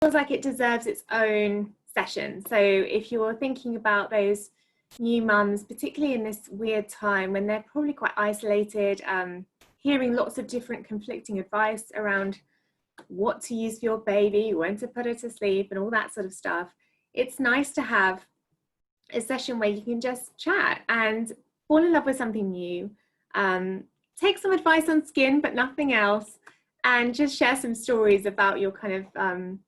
feels like it deserves its own session. So if you're thinking about those new mums, particularly in this weird time when they're probably quite isolated, hearing lots of different conflicting advice around what to use for your baby, when to put her to sleep and all that sort of stuff, it's nice to have a session where you can just chat and fall in love with something new, take some advice on skin but nothing else, and just share some stories about your kind of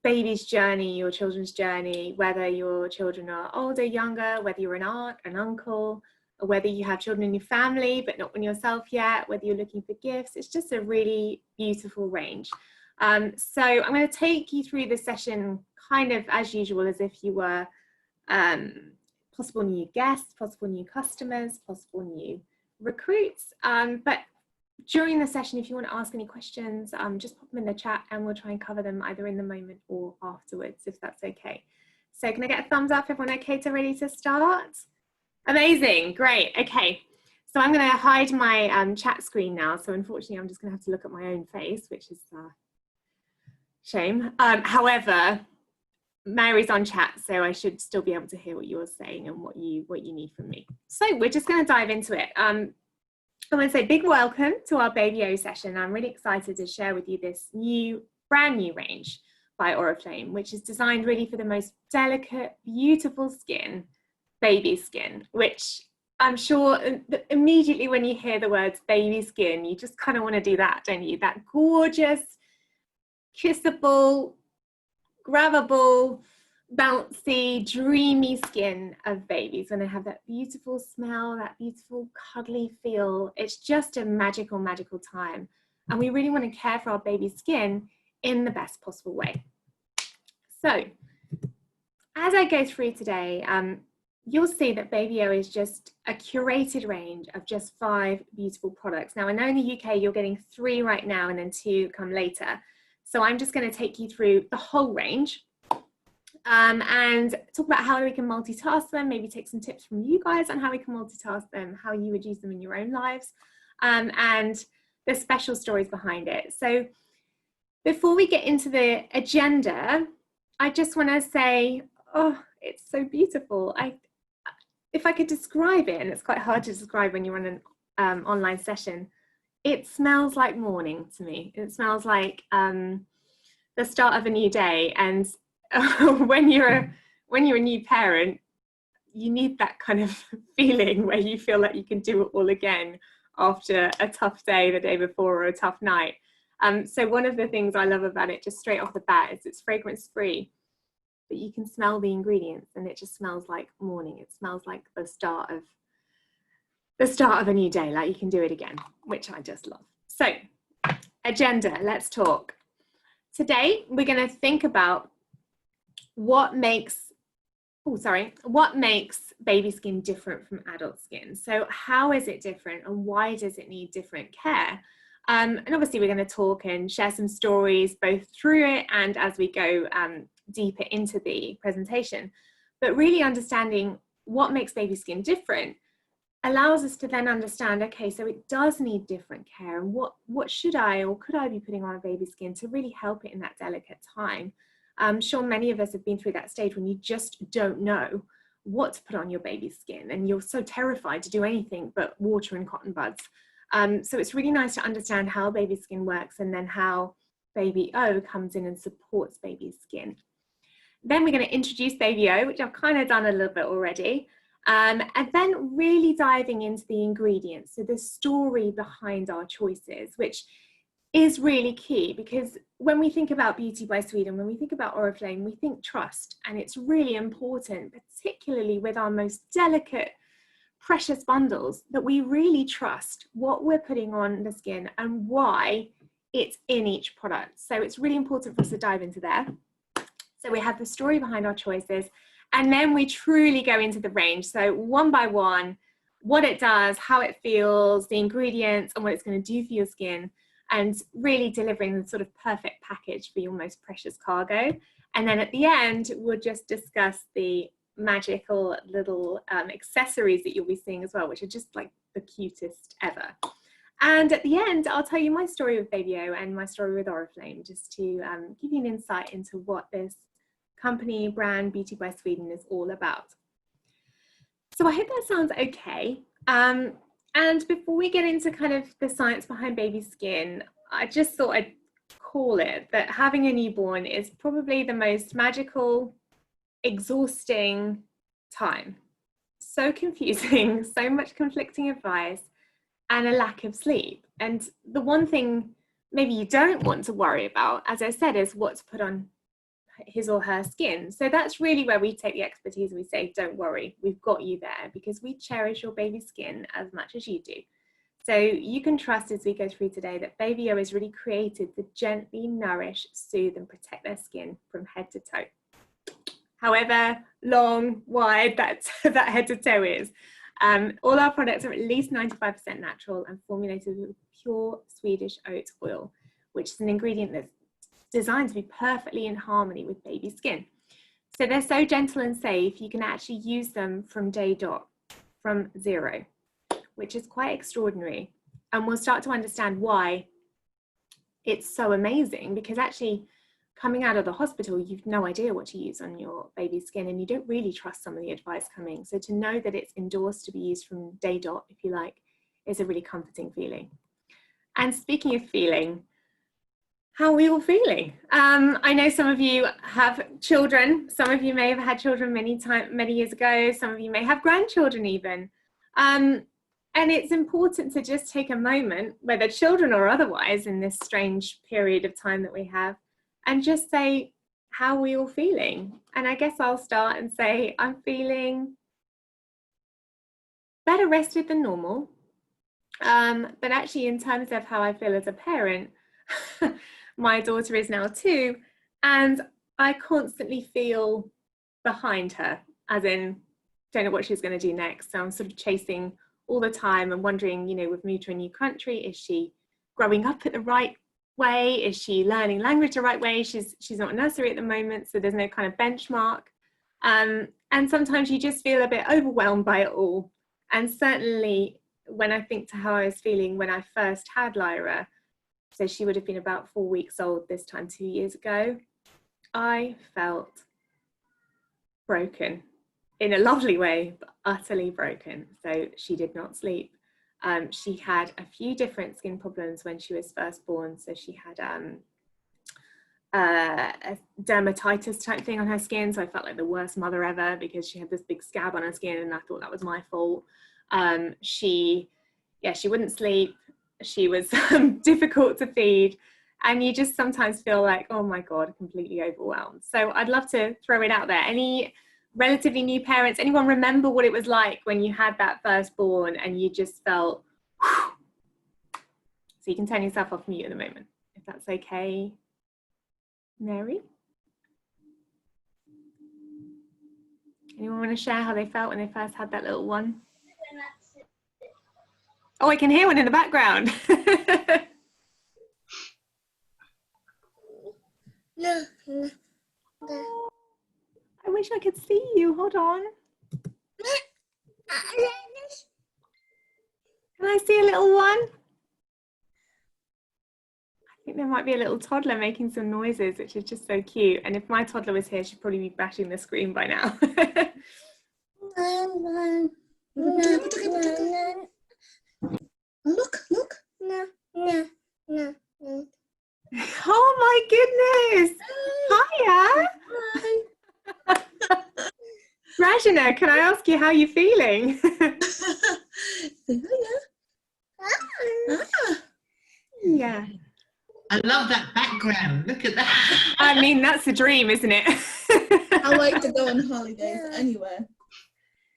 baby's journey, your children's journey, whether your children are older, younger, whether you're an aunt, an uncle, or whether you have children in your family but not one yourself yet, whether you're looking for gifts. It's just a really beautiful range. So I'm going to take you through this session kind of as usual, as if you were possible new guests, possible new customers, possible new recruits. But during the session, if you want to ask any questions, just pop them in the chat and we'll try and cover them either in the moment or afterwards, if that's okay. So can I get a thumbs up? Everyone okay to ready to start? Amazing, great, okay. So I'm going to hide my chat screen now. So unfortunately, I'm just going to have to look at my own face, which is a shame. However, Mary's on chat, so I should still be able to hear what you're saying and what you need from me. So we're just going to dive into it. I want to say big welcome to our Baby O session. I'm really excited to share with you this brand new range by Oriflame, which is designed really for the most delicate, beautiful skin, baby skin, which I'm sure immediately when you hear the words baby skin, you just kind of want to do that, don't you? That gorgeous, kissable, grabbable, bouncy, dreamy skin of babies when they have that beautiful smell, that beautiful cuddly feel. It's just a magical, magical time. And we really want to care for our baby's skin in the best possible way. So as I go through today, you'll see that Baby O is just a curated range of just 5 beautiful products. Now I know in the UK you're getting 3 right now and then 2 come later. So I'm just going to take you through the whole range. And talk about how we can multitask them, maybe take some tips from you guys on how we can multitask them, how you would use them in your own lives, and the special stories behind it. So before we get into the agenda, I just want to say, oh, it's so beautiful. If I could describe it, and it's quite hard to describe when you're on an online session, it smells like morning to me. It smells like the start of a new day. And when you're a new parent, you need that kind of feeling where you feel like you can do it all again after a tough day the day before or a tough night. So one of the things I love about it, just straight off the bat, is it's fragrance free, but you can smell the ingredients and it just smells like morning. It smells like the start of a new day, like you can do it again, which I just love. So agenda, let's talk. Today we're going to think about what makes baby skin different from adult skin. So how is it different and why does it need different care? And obviously we're going to talk and share some stories both through it and as we go deeper into the presentation. But really understanding what makes baby skin different allows us to then understand, okay, so it does need different care, and what should I or could I be putting on a baby skin to really help it in that delicate time? I'm sure many of us have been through that stage when you just don't know what to put on your baby's skin and you're so terrified to do anything but water and cotton buds. So it's really nice to understand how baby skin works and then how Baby O comes in and supports baby's skin. Then we're going to introduce Baby O, which I've kind of done a little bit already. And then really diving into the ingredients, so the story behind our choices, which is really key, because when we think about Beauty by Sweden, when we think about Oriflame, we think trust, and it's really important, particularly with our most delicate, precious bundles, that we really trust what we're putting on the skin and why it's in each product. So it's really important for us to dive into there. So we have the story behind our choices, and then we truly go into the range. So one by one, what it does, how it feels, the ingredients, and what it's going to do for your skin, and really delivering the sort of perfect package for your most precious cargo. And then at the end, we'll just discuss the magical little accessories that you'll be seeing as well, which are just like the cutest ever. And at the end, I'll tell you my story with Baby O and my story with Oriflame, just to give you an insight into what this company, brand, Beauty by Sweden is all about. So I hope that sounds okay. And before we get into kind of the science behind baby skin, I just thought I'd call it that having a newborn is probably the most magical, exhausting time. So confusing, so much conflicting advice, and a lack of sleep. And the one thing maybe you don't want to worry about, as I said, is what to put on his or her skin. So that's really where we take the expertise and we say, don't worry, we've got you there, because we cherish your baby's skin as much as you do. So you can trust as we go through today that Baby O is really created to gently nourish, soothe and protect their skin from head to toe. However long, wide that head to toe is. All our products are at least 95% natural and formulated with pure Swedish oat oil, which is an ingredient that's designed to be perfectly in harmony with baby skin. So they're so gentle and safe, you can actually use them from day dot, from zero, which is quite extraordinary. And we'll start to understand why it's so amazing, because actually coming out of the hospital, you've no idea what to use on your baby's skin, and you don't really trust some of the advice coming. So to know that it's endorsed to be used from day dot, if you like, is a really comforting feeling. And speaking of feeling, how are we all feeling? I know some of you have children. Some of you may have had children many years ago. Some of you may have grandchildren even. And it's important to just take a moment, whether children or otherwise, in this strange period of time that we have, and just say, how are we all feeling? And I guess I'll start and say, I'm feeling better rested than normal. But actually, in terms of how I feel as a parent, my daughter is now 2, and I constantly feel behind her, as in, don't know what she's going to do next. So I'm sort of chasing all the time and wondering, you know, we've moved to a new country. Is she growing up at the right way? Is she learning language the right way? She's not in nursery at the moment, so there's no kind of benchmark. And sometimes you just feel a bit overwhelmed by it all. And certainly when I think to how I was feeling when I first had Lyra, so she would have been about 4 weeks old this time 2 years ago, I felt broken in a lovely way, but utterly broken. So she did not sleep. She had a few different skin problems when she was first born. So she had a dermatitis type thing on her skin. So I felt like the worst mother ever, because she had this big scab on her skin and I thought that was my fault. She wouldn't sleep. She was difficult to feed, and you just sometimes feel like, oh my God, completely overwhelmed. So I'd love to throw it out there. Any relatively new parents, anyone remember what it was like when you had that firstborn and you just felt, whew. So you can turn yourself off mute at the moment, if that's okay. Mary? Anyone want to share how they felt when they first had that little one? Oh, I can hear one in the background. No. I wish I could see you. Hold on. Can I see a little one? I think there might be a little toddler making some noises, which is just so cute. And if my toddler was here, she'd probably be bashing the screen by now. Look. No. Oh my goodness. Hiya. Hi. Rachael, can I ask you how you're feeling? Yeah. I love that background. Look at that. I mean, that's a dream, isn't it? I like to go on holidays anywhere.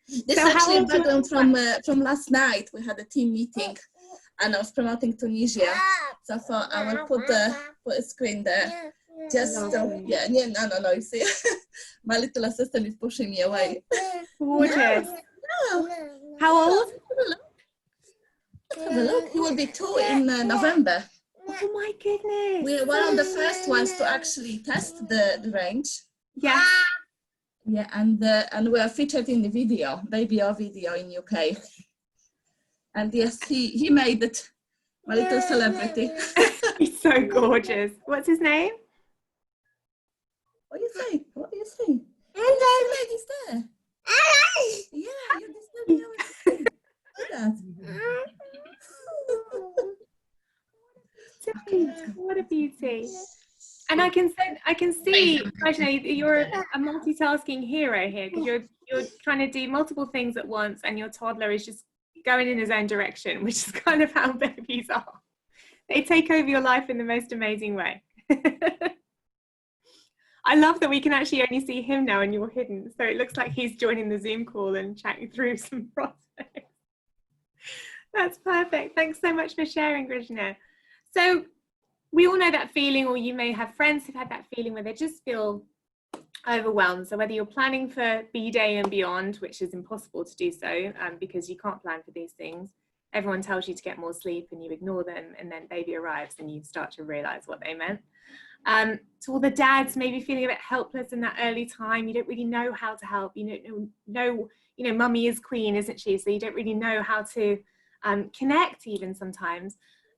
This So is actually a background from last night. We had a team meeting and I was promoting Tunisia. So I thought I will put a screen there. Just no, you see. My little assistant is pushing me away. Gorgeous. No. How old? Have a look. He will be 2 in November. Oh my goodness. We are one of the first ones to actually test the range. Yeah. Yeah, and we are featured in the video, Baby O video in UK. And yes, he made it. My little celebrity. He's so gorgeous. What's his name? What do you say? What do you say? The lady's there. Yeah, you're disturbing her with the thing. Look at that. What a beauty. And I can see, you're a multitasking hero here, because you're trying to do multiple things at once, and your toddler is just going in his own direction, which is kind of how babies are. They take over your life in the most amazing way. I love that we can actually only see him now and you're hidden. So it looks like he's joining the Zoom call and chatting through some prospects. That's perfect. Thanks so much for sharing, Krishna. So we all know that feeling, or you may have friends who've had that feeling where they just feel overwhelmed. So whether you're planning for B-Day and beyond, which is impossible to do so because you can't plan for these things. Everyone tells you to get more sleep and you ignore them, and then baby arrives and you start to realize what they meant. To all the dads maybe feeling a bit helpless in that early time, you don't really know how to help. You don't know, you know, mummy is queen, isn't she? So you don't really know how to connect even sometimes.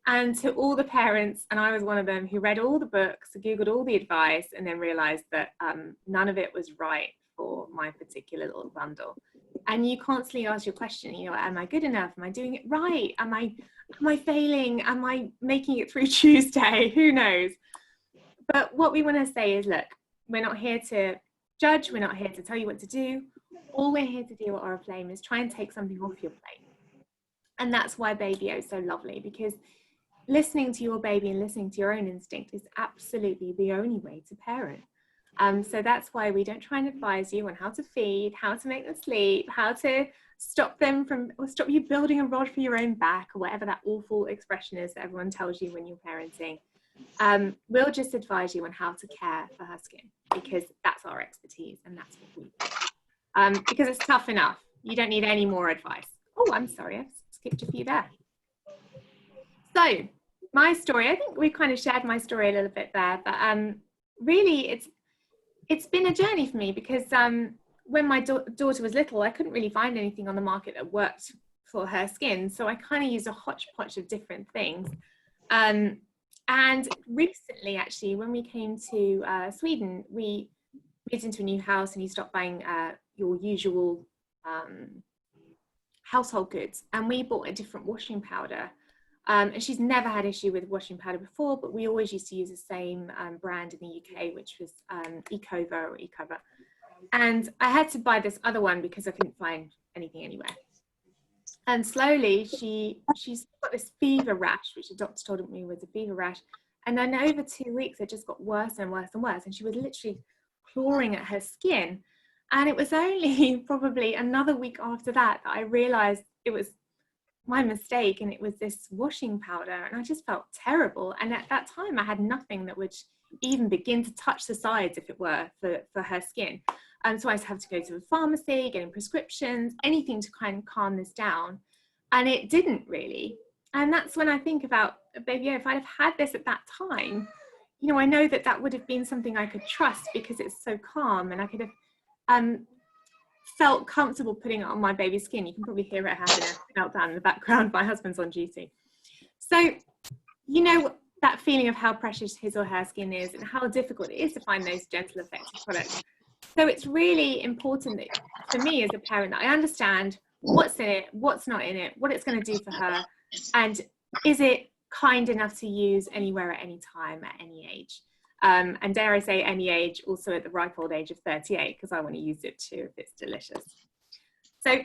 And to all the parents, and I was one of them, who read all the books, Googled all the advice, and then realized that none of it was right for my particular little bundle. And you constantly ask your question, you know, am I good enough? Am I doing it right? Am I failing? Am I making it through Tuesday? Who knows? But what we want to say is, look, we're not here to judge. We're not here to tell you what to do. All we're here to do at Oriflame is try and take something off your plate. And that's why Baby O is so lovely, because listening to your baby and listening to your own instinct is absolutely the only way to parent. So that's why we don't try and advise you on how to feed, how to make them sleep, how to stop you building a rod for your own back, or whatever that awful expression is that everyone tells you when you're parenting. We'll just advise you on how to care for her skin, because that's our expertise and that's what we do. Because it's tough enough. You don't need any more advice. Oh, I'm sorry, I've skipped a few there. So my story, I think we kind of shared my story a little bit there, but really it's been a journey for me, because when my daughter was little, I couldn't really find anything on the market that worked for her skin. So I kind of used a hodgepodge of different things. And recently, actually, when we came to Sweden, we moved into a new house and you stop buying your usual household goods. And we bought a different washing powder. And she's never had issue with washing powder before, but we always used to use the same brand in the UK, which was Ecova or Ecova. And I had to buy this other one because I couldn't find anything anywhere. And slowly she's got this fever rash, which the doctor told me was a fever rash. And then over 2 weeks, it just got worse and worse and worse. And she was literally clawing at her skin. And it was only probably another week after that I realized it was my mistake, and it was this washing powder, and I just felt terrible. And at that time I had nothing that would even begin to touch the sides, if it were, for her skin. And so I had to go to the pharmacy, getting prescriptions, anything to kind of calm this down, and it didn't really. And that's when I think about, Baby O, if I'd have had this at that time, you know, I know that that would have been something I could trust, because it's so calm, and I could have felt comfortable putting it on my baby's skin. You can probably hear it having a meltdown in the background. My husband's on duty. So, you know, that feeling of how precious his or her skin is and how difficult it is to find those gentle, effective products. So it's really important that, for me as a parent, that I understand what's in it, what's not in it, what it's going to do for her, and is it kind enough to use anywhere at any time at any age. And dare I say any age, also at the ripe old age of 38, because I want to use it too if it's delicious. So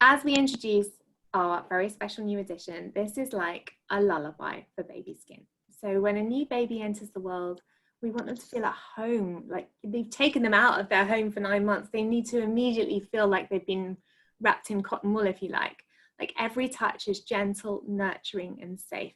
as we introduce our very special new edition, this is like a lullaby for baby skin. So when a new baby enters the world, we want them to feel at home, like they've taken them out of their home for 9 months. They need to immediately feel like they've been wrapped in cotton wool, if you like. Like every touch is gentle, nurturing, and safe.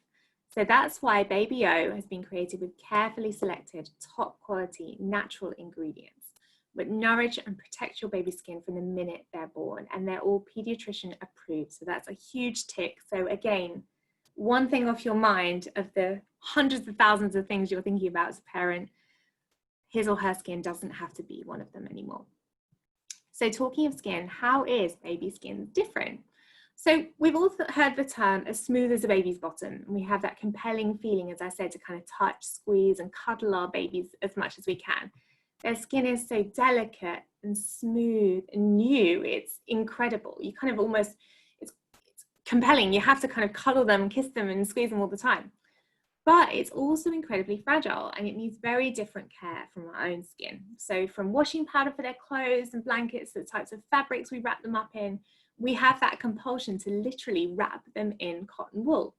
So that's why Baby O has been created with carefully selected, top quality, natural ingredients that nourish and protect your baby's skin from the minute they're born. And they're all pediatrician approved. So that's a huge tick. So again, one thing off your mind of the hundreds of thousands of things you're thinking about as a parent, his or her skin doesn't have to be one of them anymore. So talking of skin, how is baby skin different? So we've also heard the term as smooth as a baby's bottom. And we have that compelling feeling, as I said, to kind of touch, squeeze and cuddle our babies as much as we can. Their skin is so delicate and smooth and new. It's incredible. You kind of almost, it's compelling. You have to kind of cuddle them, kiss them and squeeze them all the time. But it's also incredibly fragile and it needs very different care from our own skin. So from washing powder for their clothes and blankets, the types of fabrics we wrap them up in, we have that compulsion to literally wrap them in cotton wool.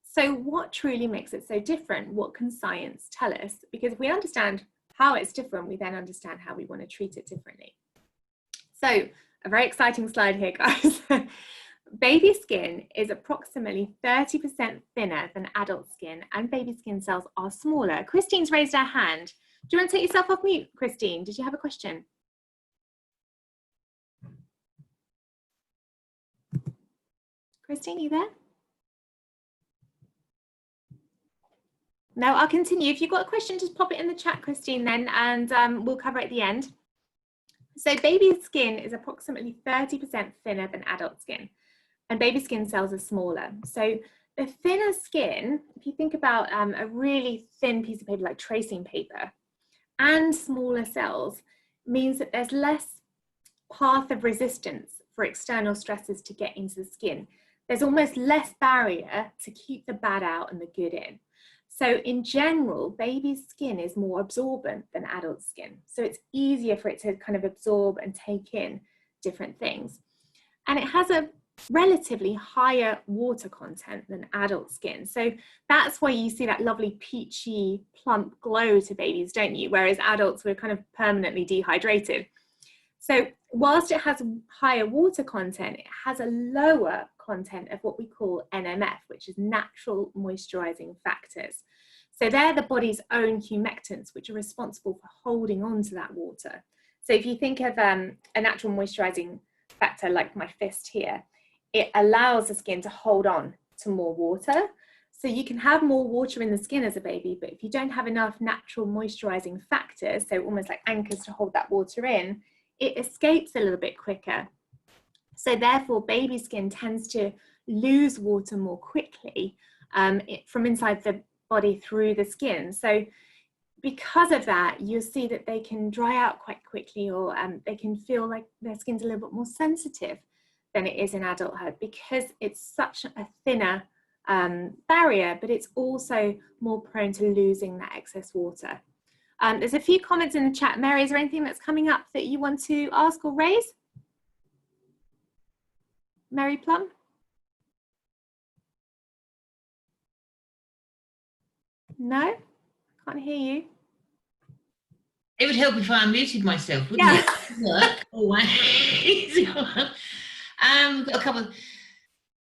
So what truly makes it so different? What can science tell us? Because if we understand how it's different, we then understand how we want to treat it differently. So a very exciting slide here, guys. Baby skin is approximately 30% thinner than adult skin, and baby skin cells are smaller. Christine's raised her hand. Do you want to take yourself off mute, Christine? Did you have a question? Christine, are you there? No, I'll continue. If you've got a question, just pop it in the chat, Christine, then, and we'll cover it at the end. So baby skin is approximately 30% thinner than adult skin, and baby skin cells are smaller. So the thinner skin, if you think about a really thin piece of paper like tracing paper, and smaller cells, means that there's less path of resistance for external stresses to get into the skin. There's almost less barrier to keep the bad out and the good in. So in general, baby's skin is more absorbent than adult skin. So it's easier for it to kind of absorb and take in different things. And it has a relatively higher water content than adult skin. So that's why you see that lovely peachy, plump glow to babies, don't you? Whereas adults, we're kind of permanently dehydrated. So whilst it has higher water content, it has a lower content of what we call NMF, which is natural moisturizing factors. So they're the body's own humectants, which are responsible for holding on to that water. So if you think of a natural moisturizing factor like my fist here, it allows the skin to hold on to more water. So you can have more water in the skin as a baby, but if you don't have enough natural moisturizing factors, so almost like anchors to hold that water in, it escapes a little bit quicker. So therefore, baby skin tends to lose water more quickly from inside the body through the skin. So because of that, you'll see that they can dry out quite quickly, or they can feel like their skin's a little bit more sensitive than it is in adulthood, because it's such a thinner barrier, but it's also more prone to losing that excess water. There's a few comments in the chat. Mary, is there anything that's coming up that you want to ask or raise? Mary Plum? No? Can't hear you. It would help if I unmuted myself, wouldn't Yeah. it? Work. Oh, wow. Got a couple.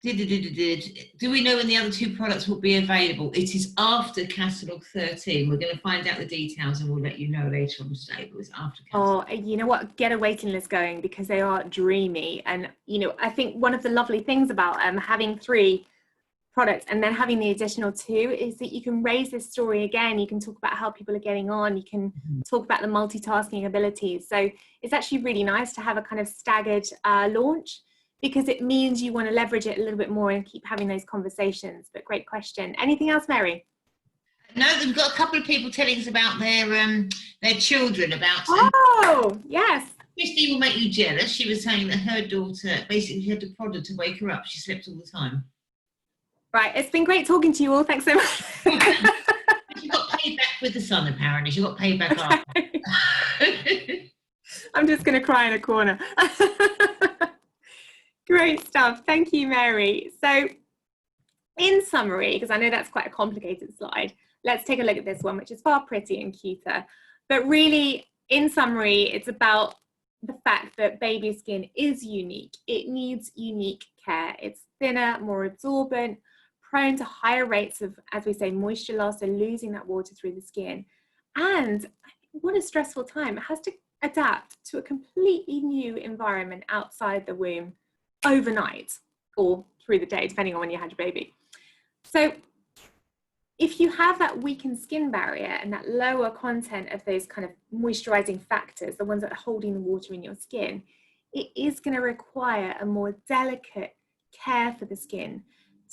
Do we know when the other two products will be available? It is after catalogue 13. We're going to find out the details and we'll let you know later on today, but it's after catalogue. Oh, you know what? Get a waiting list going, because they are dreamy. And, you know, I think one of the lovely things about having 3 products and then having the additional 2 is that you can raise this story again. You can talk about how people are getting on. You can talk about the multitasking abilities. So it's actually really nice to have a kind of staggered launch, because it means you want to leverage it a little bit more and keep having those conversations. But great question. Anything else, Mary? No, we've got a couple of people telling us about their children. About oh, yes. Christy will make you jealous. She was saying that her daughter basically had to prod her to wake her up. She slept all the time. Right, it's been great talking to you all. Thanks so much. She got paid back with the sun, apparently. She got paid back after. I'm just going to cry in a corner. Great stuff. Thank you, Mary. So in summary, because I know that's quite a complicated slide, let's take a look at this one, which is far prettier and cuter. But really, in summary, it's about the fact that baby skin is unique. It needs unique care. It's thinner, more absorbent, prone to higher rates of, as we say, moisture loss, so losing that water through the skin. And what a stressful time. It has to adapt to a completely new environment outside the womb overnight or through the day, depending on when you had your baby. So if you have that weakened skin barrier and that lower content of those kind of moisturizing factors, the ones that are holding the water in your skin, it is going to require a more delicate care for the skin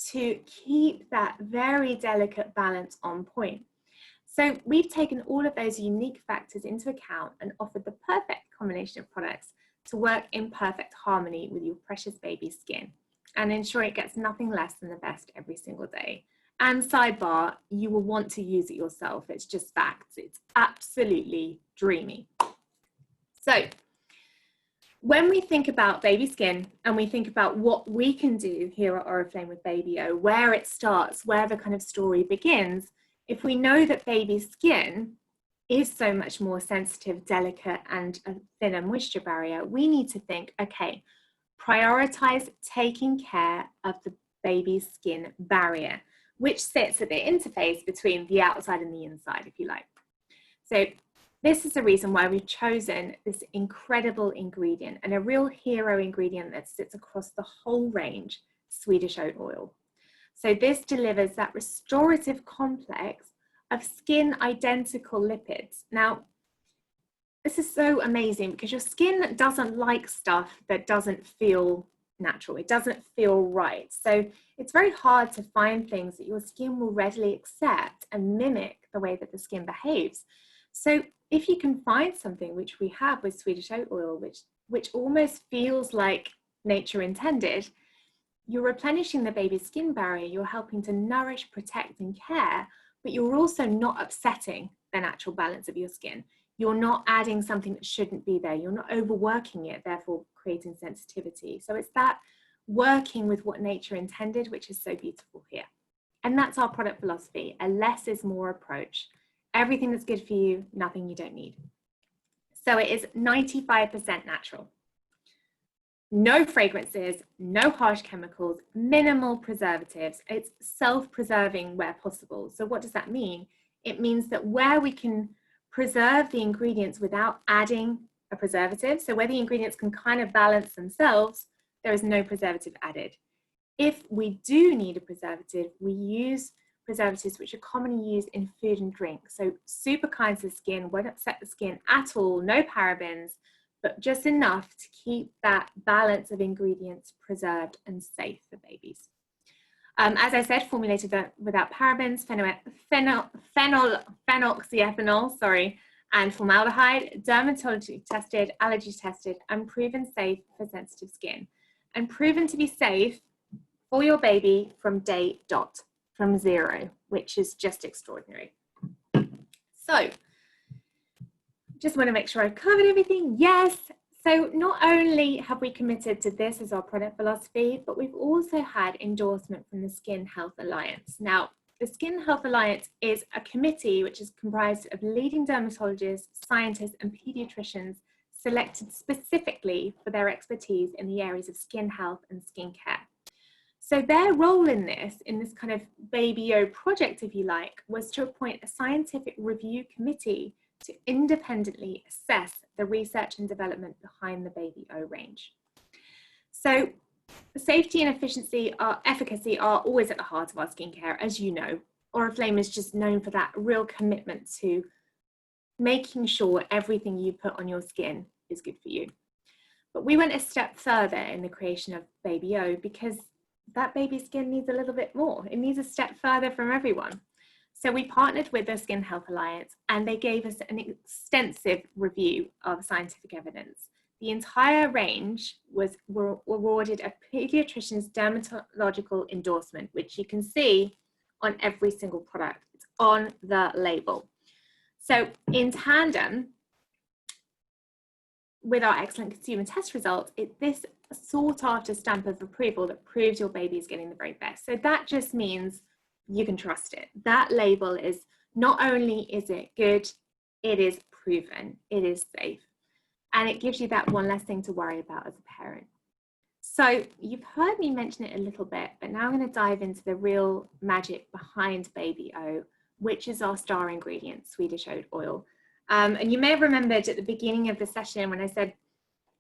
to keep that very delicate balance on point. So we've taken all of those unique factors into account and offered the perfect combination of products to work in perfect harmony with your precious baby's skin and ensure it gets nothing less than the best every single day. And sidebar, you will want to use it yourself. It's just facts. It's absolutely dreamy. So when we think about baby skin and we think about what we can do here at Oriflame with Baby O, where it starts, where the kind of story begins, if we know that baby skin is so much more sensitive, delicate, and a thinner moisture barrier, we need to think, okay, prioritize taking care of the baby's skin barrier, which sits at the interface between the outside and the inside, if you like. So this is the reason why we've chosen this incredible ingredient and a real hero ingredient that sits across the whole range, Swedish oat oil. So this delivers that restorative complex of skin identical lipids. Now, this is so amazing because your skin doesn't like stuff that doesn't feel natural. It doesn't feel right. So it's very hard to find things that your skin will readily accept and mimic the way that the skin behaves. So if you can find something, which we have with Swedish oat oil, which almost feels like nature intended, you're replenishing the baby's skin barrier, you're helping to nourish, protect, and care, but you're also not upsetting the natural balance of your skin. You're not adding something that shouldn't be there. You're not overworking it, therefore creating sensitivity. So it's that working with what nature intended, which is so beautiful here. And that's our product philosophy, a less is more approach. Everything that's good for you, nothing you don't need. So it is 95% natural. No fragrances, no harsh chemicals, minimal preservatives. It's self-preserving where possible. So what does that mean? It means that where we can preserve the ingredients without adding a preservative, so where the ingredients can kind of balance themselves, there is no preservative added. If we do need a preservative, we use preservatives which are commonly used in food and drink. So super kind to the skin, won't upset the skin at all, no parabens, but just enough to keep that balance of ingredients preserved and safe for babies. As I said, formulated without parabens, phenoxyethanol, and formaldehyde, dermatology tested, allergy tested, and proven safe for sensitive skin, and proven to be safe for your baby from day dot, from 0, which is just extraordinary. So, just want to make sure I've covered everything. Yes. So not only have we committed to this as our product philosophy, but we've also had endorsement from the Skin Health Alliance. Now, the Skin Health Alliance is a committee which is comprised of leading dermatologists, scientists, and pediatricians selected specifically for their expertise in the areas of skin health and skincare. So their role in this kind of Baby O project, if you like, was to appoint a scientific review committee to independently assess the research and development behind the Baby O range. So safety and efficacy are always at the heart of our skincare, as you know. Oriflame is just known for that real commitment to making sure everything you put on your skin is good for you. But we went a step further in the creation of Baby O because that baby skin needs a little bit more. It needs a step further from everyone. So we partnered with the Skin Health Alliance and they gave us an extensive review of scientific evidence. The entire range was awarded a pediatrician's dermatological endorsement, which you can see on every single product. It's on the label. So in tandem with our excellent consumer test results, this sought after stamp of approval that proves your baby is getting the very best. So that just means you can trust it. That label is not only is it good, it is proven, it is safe. And it gives you that one less thing to worry about as a parent. So you've heard me mention it a little bit, but now I'm going to dive into the real magic behind Baby O, which is our star ingredient, Swedish oat oil. And you may have remembered at the beginning of the session when I said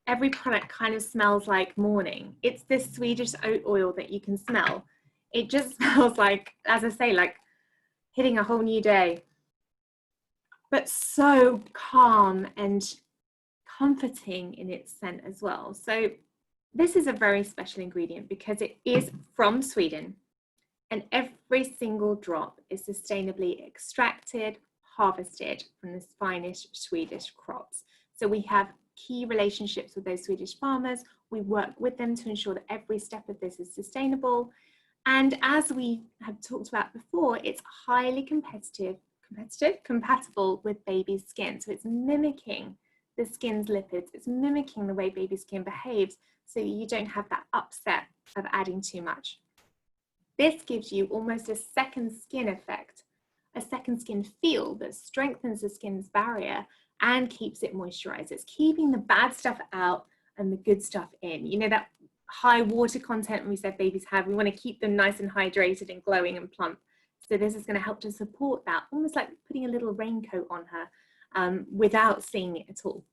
every product kind of smells like morning. It's this Swedish oat oil that you can smell. It just smells like, as I say, like hitting a whole new day, but so calm and comforting in its scent as well. So this is a very special ingredient because it is from Sweden, and every single drop is sustainably extracted, harvested from the finest Swedish crops. So we have key relationships with those Swedish farmers. We work with them to ensure that every step of this is sustainable. And as we have talked about before, it's highly compatible with baby's skin. So it's mimicking the skin's lipids, it's mimicking the way baby skin behaves, so you don't have that upset of adding too much. This gives you almost a second skin effect, a second skin feel that strengthens the skin's barrier and keeps it moisturized. It's keeping the bad stuff out and the good stuff in. You know, that high water content we said babies have, we want to keep them nice and hydrated and glowing and plump. So this is going to help to support that, almost like putting a little raincoat on her without seeing it at all.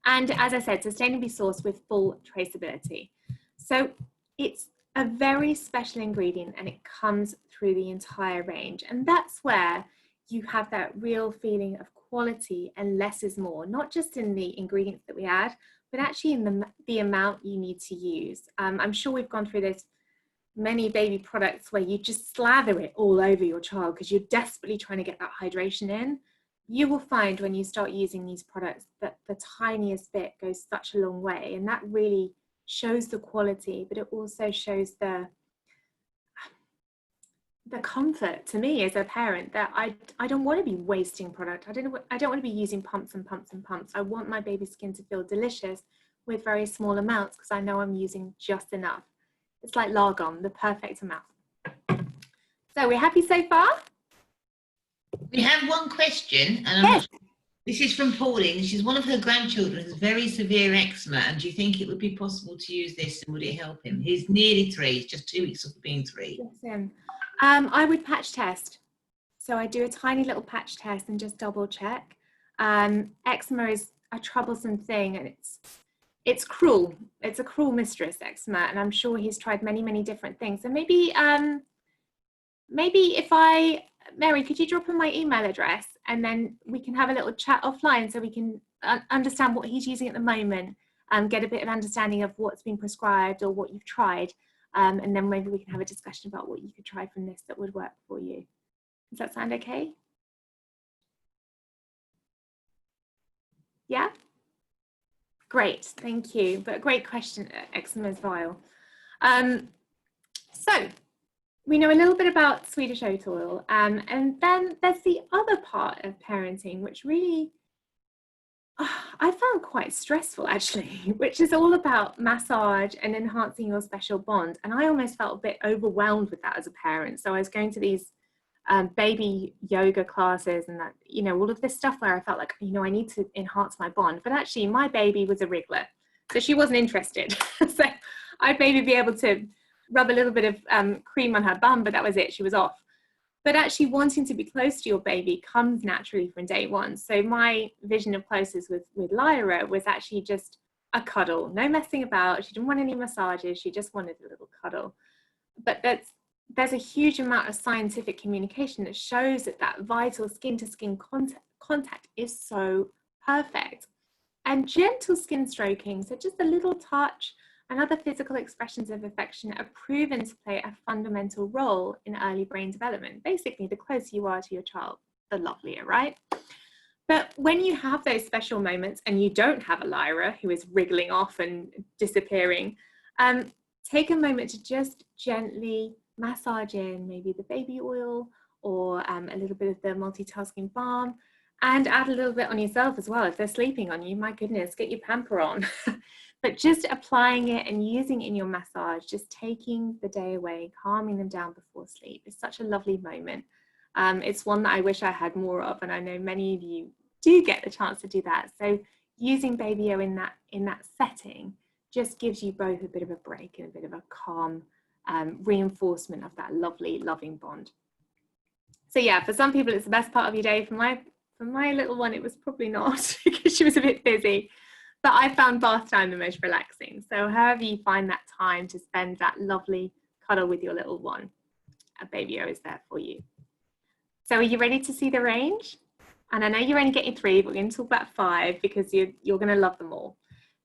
And as I said, sustainably sourced with full traceability. So it's a very special ingredient and it comes through the entire range. And that's where you have that real feeling of quality and less is more, not just in the ingredients that we add, but actually in the amount you need to use. I'm sure we've gone through this many baby products where you just slather it all over your child because you're desperately trying to get that hydration in. You will find when you start using these products that the tiniest bit goes such a long way, and that really shows the quality, but it also shows the comfort to me as a parent that I don't want to be wasting product. I don't want to be using pumps and pumps and pumps. I want my baby's skin to feel delicious with very small amounts because I know I'm using just enough. It's like Largon, the perfect amount. So we're happy so far? We have one question, and yes. This is from Pauline. She's one of her grandchildren has very severe eczema, and do you think it would be possible to use this, and would it help him? He's nearly 3, he's just 2 weeks off being 3. Yes, I would patch test. So I do a tiny little patch test and just double check. Eczema is a troublesome thing, and it's cruel. It's a cruel mistress, eczema, and I'm sure he's tried many, many different things. So maybe if Mary, could you drop in my email address and then we can have a little chat offline so we can understand what he's using at the moment and get a bit of understanding of what's been prescribed or what you've tried. And then maybe we can have a discussion about what you could try from this that would work for you. Does that sound okay? Yeah? Great, thank you. But a great question, eczema is vile. So we know a little bit about Swedish oat oil, and then there's the other part of parenting, which really I found quite stressful actually, which is all about massage and enhancing your special bond. And I almost felt a bit overwhelmed with that as a parent. So I was going to these baby yoga classes and that, you know, all of this stuff where I felt like, you know, I need to enhance my bond. But actually my baby was a wriggler, so she wasn't interested. So I'd maybe be able to rub a little bit of cream on her bum, but that was it, she was off. But actually wanting to be close to your baby comes naturally from day one. So my vision of closeness with Lyra was actually just a cuddle, no messing about. She didn't want any massages, she just wanted a little cuddle. But there's a huge amount of scientific communication that shows that vital skin-to-skin contact is so perfect. And gentle skin stroking, so just a little touch, and other physical expressions of affection are proven to play a fundamental role in early brain development. Basically, the closer you are to your child, the lovelier, right? But when you have those special moments and you don't have a Lyra who is wriggling off and disappearing, take a moment to just gently massage in maybe the baby oil or a little bit of the multitasking balm, and add a little bit on yourself as well. If they're sleeping on you, my goodness, get your pamper on. But just applying it and using it in your massage, just taking the day away, calming them down before sleep is such a lovely moment. It's one that I wish I had more of, and I know many of you do get the chance to do that. So using Baby O in that setting just gives you both a bit of a break and a bit of a calm reinforcement of that lovely, loving bond. So yeah, for some people it's the best part of your day. For my little one, it was probably not because she was a bit busy. But I found bath time the most relaxing. So however you find that time to spend that lovely cuddle with your little one, a Baby O is there for you. So are you ready to see the range? And I know you're only getting 3, but we're going to talk about 5 because you're going to love them all.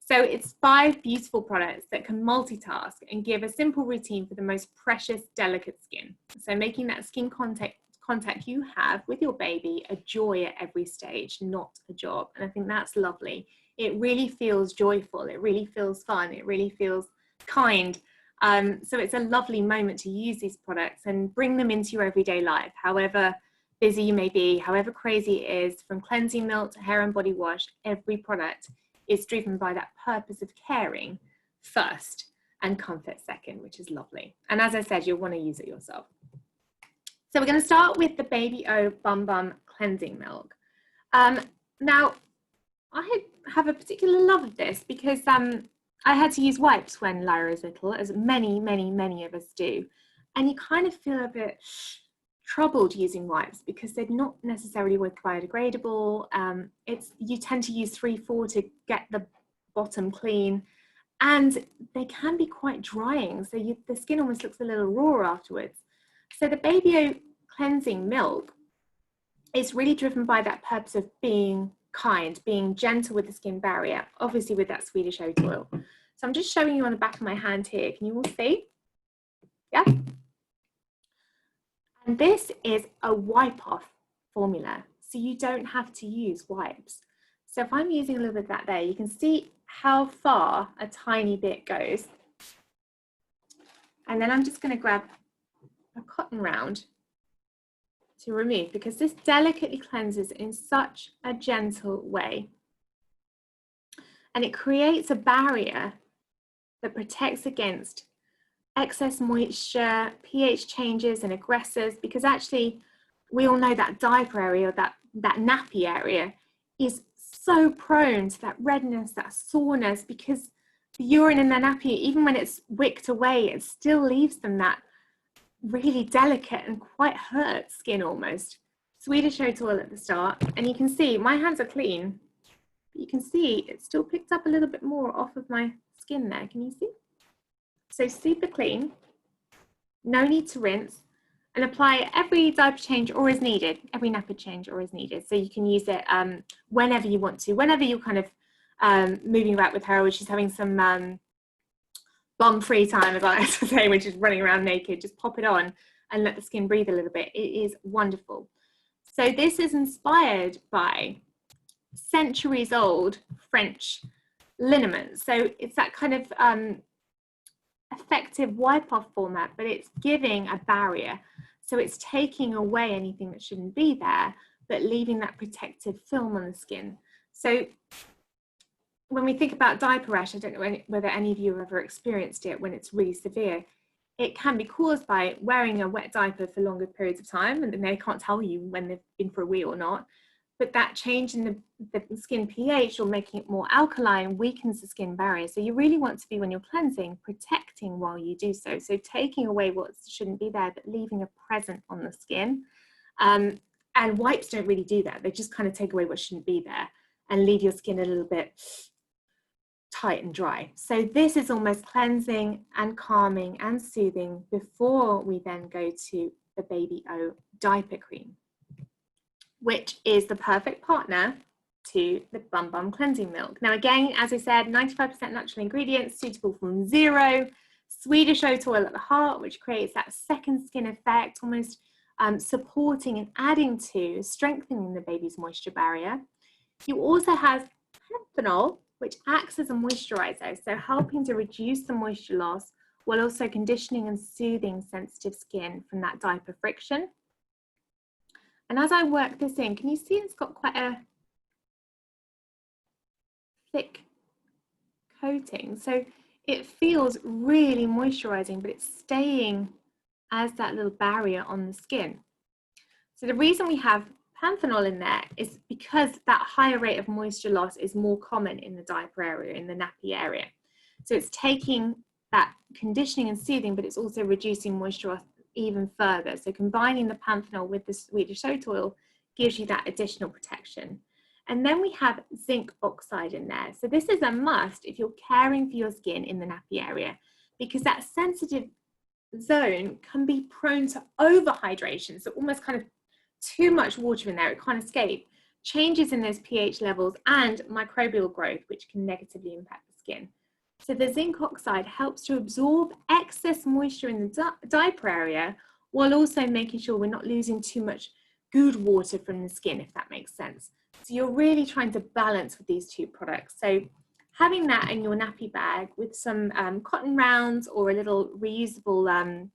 So it's 5 beautiful products that can multitask and give a simple routine for the most precious, delicate skin. So making that skin contact you have with your baby a joy at every stage, not a job. And I think that's lovely. It really feels joyful. It really feels fun. It really feels kind. So it's a lovely moment to use these products and bring them into your everyday life, however busy you may be, however crazy it is, from cleansing milk to hair and body wash. Every product is driven by that purpose of caring first and comfort second, which is lovely. And as I said, you'll want to use it yourself. So we're going to start with the Baby O Bum Bum Cleansing Milk. Now, I have a particular love of this because I had to use wipes when Lyra was little, as many of us do. And you kind of feel a bit troubled using wipes because they're not necessarily biodegradable. You tend to use 3-4 to get the bottom clean, and they can be quite drying. So the skin almost looks a little raw afterwards. So the Baby O cleansing milk is really driven by that purpose of being kind, being gentle with the skin barrier, obviously with that Swedish oat oil. So I'm just showing you on the back of my hand here. Can you all see? Yeah. And this is a wipe off formula, so you don't have to use wipes. So if I'm using a little bit of that there, you can see how far a tiny bit goes. And then I'm just going to grab a cotton round to remove, because this delicately cleanses in such a gentle way. And it creates a barrier that protects against excess moisture, pH changes and aggressors, because actually we all know that diaper area, that nappy area is so prone to that redness, that soreness, because the urine in the nappy, even when it's wicked away, it still leaves them that really delicate and quite hurt skin almost. Swedish oat oil at the start, and you can see my hands are clean, but you can see it still picked up a little bit more off of my skin there. Can you see? So super clean, no need to rinse, and apply every diaper change or as needed, every napper change or as needed. So you can use it whenever you want to, whenever you're kind of moving about with her, or she's having some bum-free time, as I like to say, when she's running around naked. Just pop it on and let the skin breathe a little bit. It is wonderful. So this is inspired by centuries-old French liniment. So it's that kind of effective wipe-off format, but it's giving a barrier. So it's taking away anything that shouldn't be there, but leaving that protective film on the skin. So when we think about diaper rash, I don't know whether any of you have ever experienced it when it's really severe. It can be caused by wearing a wet diaper for longer periods of time, and they can't tell you when they've been for a wee or not. But that change in the skin pH, or making it more alkaline, weakens the skin barrier. So you really want to be, when you're cleansing, protecting while you do so. So taking away what shouldn't be there, but leaving a present on the skin. And wipes don't really do that. They just kind of take away what shouldn't be there and leave your skin a little bit tight and dry. So this is almost cleansing and calming and soothing before we then go to the Baby O diaper cream, which is the perfect partner to the Bum Bum cleansing milk. Now again, as I said, 95% natural ingredients, suitable from zero, Swedish oat oil at the heart, which creates that second skin effect, almost supporting and adding to strengthening the baby's moisture barrier. You also have panthenol, which acts as a moisturizer, so helping to reduce the moisture loss while also conditioning and soothing sensitive skin from that diaper friction. And as I work this in, can you see it's got quite a thick coating? So it feels really moisturizing, but it's staying as that little barrier on the skin. So the reason we have panthenol in there is because that higher rate of moisture loss is more common in the diaper area, in the nappy area. So it's taking that conditioning and soothing, but it's also reducing moisture loss even further. So combining the panthenol with the Swedish oat oil gives you that additional protection. And then we have zinc oxide in there. So this is a must if you're caring for your skin in the nappy area, because that sensitive zone can be prone to overhydration. So almost kind of too much water in there, it can't escape. Changes in those pH levels and microbial growth, which can negatively impact the skin. So the zinc oxide helps to absorb excess moisture in the diaper area, while also making sure we're not losing too much good water from the skin, if that makes sense. So you're really trying to balance with these two products. So having that in your nappy bag with some cotton rounds or a little reusable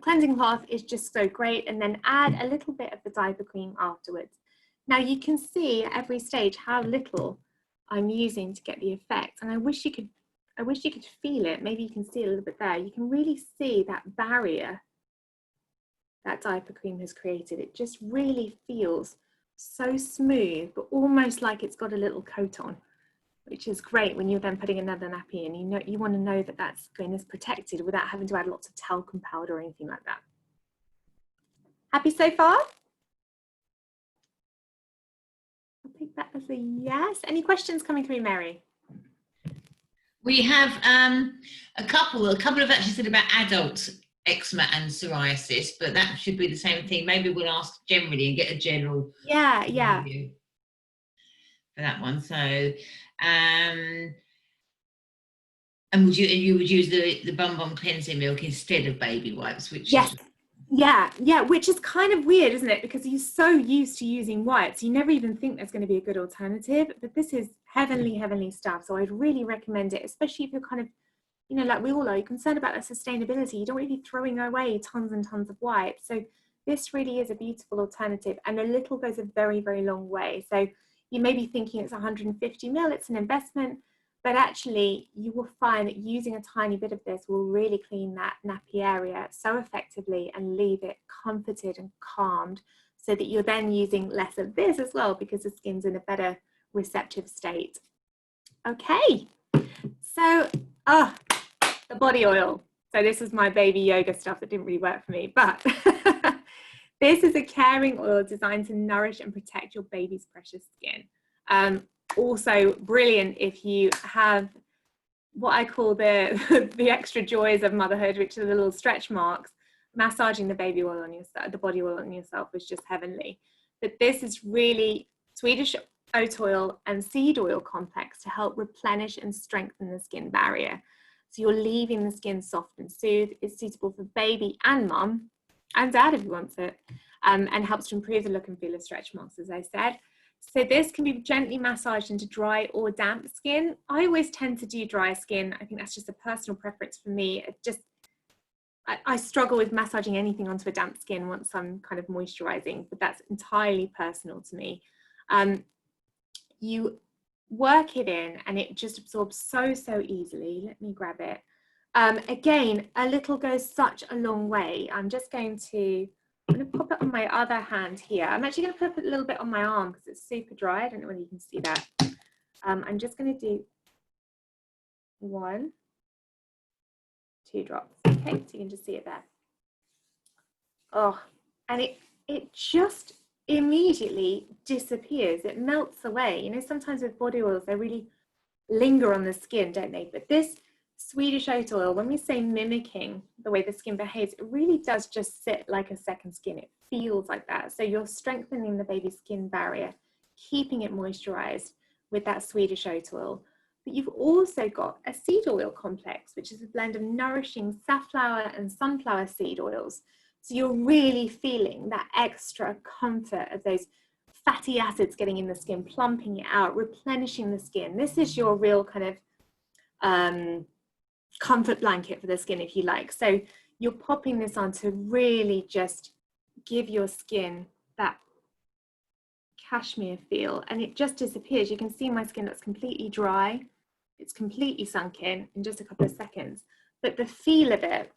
cleansing cloth is just so great, and then add a little bit of the diaper cream afterwards. Now you can see at every stage how little I'm using to get the effect, and I wish you could feel it. Maybe you can see it a little bit there. You can really see that barrier that diaper cream has created. It just really feels so smooth, but almost like it's got a little coat on, which is great when you're then putting another nappy in. You want to know that that skin is protected without having to add lots of talcum powder or anything like that. Happy so far? I'll take that as a yes. Any questions coming through, Mary? We have a couple have actually said about adult eczema and psoriasis, but that should be the same thing. Maybe we'll ask generally and get a general review for that one. So and you would use the Bum Bum cleansing milk instead of baby wipes, which yes. Yeah, which is kind of weird, isn't it? Because you're so used to using wipes, you never even think there's going to be a good alternative. But this is heavenly stuff. So I'd really recommend it, especially if you're kind of, like we all are, you're concerned about that sustainability. You don't want to be throwing away tons and tons of wipes. So this really is a beautiful alternative, and a little goes a very, very long way. So you may be thinking it's 150 ml, it's an investment. But actually, you will find that using a tiny bit of this will really clean that nappy area so effectively and leave it comforted and calmed, so that you're then using less of this as well, because the skin's in a better receptive state. Okay, so the body oil. So this is my baby yoga stuff that didn't really work for me, but this is a caring oil designed to nourish and protect your baby's precious skin. Also brilliant if you have what I call the extra joys of motherhood, which are the little stretch marks. Massaging the baby oil on yourself, the body oil on yourself, is just heavenly. But this is really Swedish oat oil and seed oil complex to help replenish and strengthen the skin barrier. So you're leaving the skin soft and soothed. It's suitable for baby and mum and dad if you want it, and helps to improve the look and feel of stretch marks, as I said. So this can be gently massaged into dry or damp skin. I always tend to do dry skin. I think that's just a personal preference for me. I struggle with massaging anything onto a damp skin once I'm kind of moisturizing, but that's entirely personal to me. You work it in and it just absorbs so easily. Let me grab it. Again, a little goes such a long way. I'm going to pop it on my other hand here. I'm actually going to put a little bit on my arm because it's super dry. I don't know whether you can see that. I'm just going to do 1, 2 drops. Okay, so you can just see it there. Oh, and it just immediately disappears. It melts away. Sometimes with body oils, they really linger on the skin, don't they? But this Swedish oat oil, when we say mimicking the way the skin behaves, it really does just sit like a second skin. It feels like that. So you're strengthening the baby's skin barrier, keeping it moisturized with that Swedish oat oil. But you've also got a seed oil complex, which is a blend of nourishing safflower and sunflower seed oils. So you're really feeling that extra comfort of those fatty acids getting in the skin, plumping it out, replenishing the skin. This is your real kind of comfort blanket for the skin, if you like. So you're popping this on to really just give your skin that cashmere feel, and it just disappears. You can see my skin looks completely dry. It's completely sunk in just a couple of seconds, but the feel of it,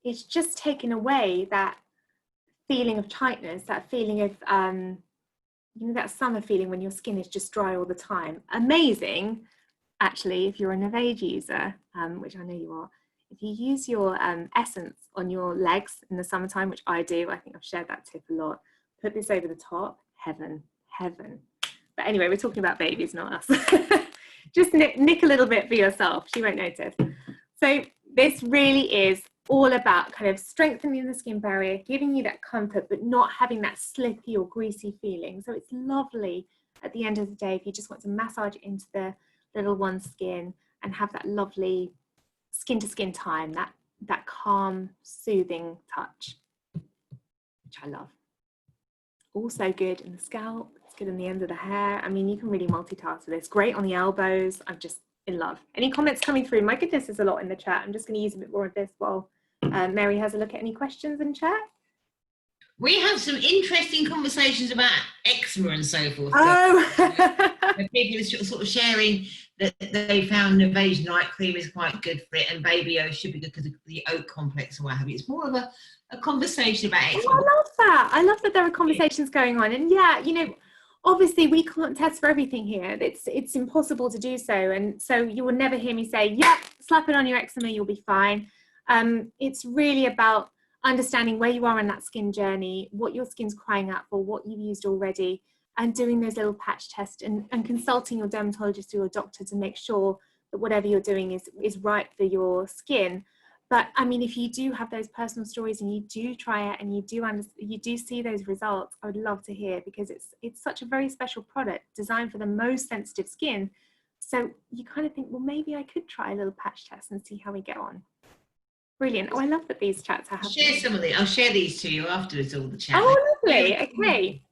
it's just taken away that feeling of tightness, that feeling of that summer feeling when your skin is just dry all the time. Amazing. Actually, if you're a Nivea user, which I know you are, if you use your essence on your legs in the summertime, which I do, I think I've shared that tip a lot, put this over the top, heaven. But anyway, we're talking about babies, not us. Just nick a little bit for yourself, she won't notice. So this really is all about kind of strengthening the skin barrier, giving you that comfort, but not having that slippy or greasy feeling. So it's lovely at the end of the day, if you just want to massage into the little one's skin and have that lovely skin to skin time, that calm, soothing touch, which I love. Also good in the scalp, it's good in the end of the hair. I mean, you can really multitask with this. Great on the elbows. I'm just in love. Any comments coming through? My goodness, there's a lot in the chat. I'm just going to use a bit more of this while Mary has a look at any questions in chat. We have some interesting conversations about eczema and so forth. Oh! People are sort of sharing that they found Nivage night cream is quite good for it, and Baby O should be good because of the oat complex or what have you. It's more of a conversation about eczema. Oh, I love that. I love that there are conversations going on. And yeah, you know, obviously we can't test for everything here. It's impossible to do so. And so you will never hear me say, yeah, slap it on your eczema, you'll be fine. It's really about understanding where you are in that skin journey, what your skin's crying out for, what you've used already, and doing those little patch tests and consulting your dermatologist or your doctor to make sure that whatever you're doing is right for your skin. But I mean, if you do have those personal stories and you do try it and you do see those results, I would love to hear, because it's such a very special product designed for the most sensitive skin. So you kind of think, well, maybe I could try a little patch test and see how we get on. Brilliant. Oh, I love that these chats are happening. Share some of these. I'll share these to you afterwards, all the chat. Oh, lovely. Okay.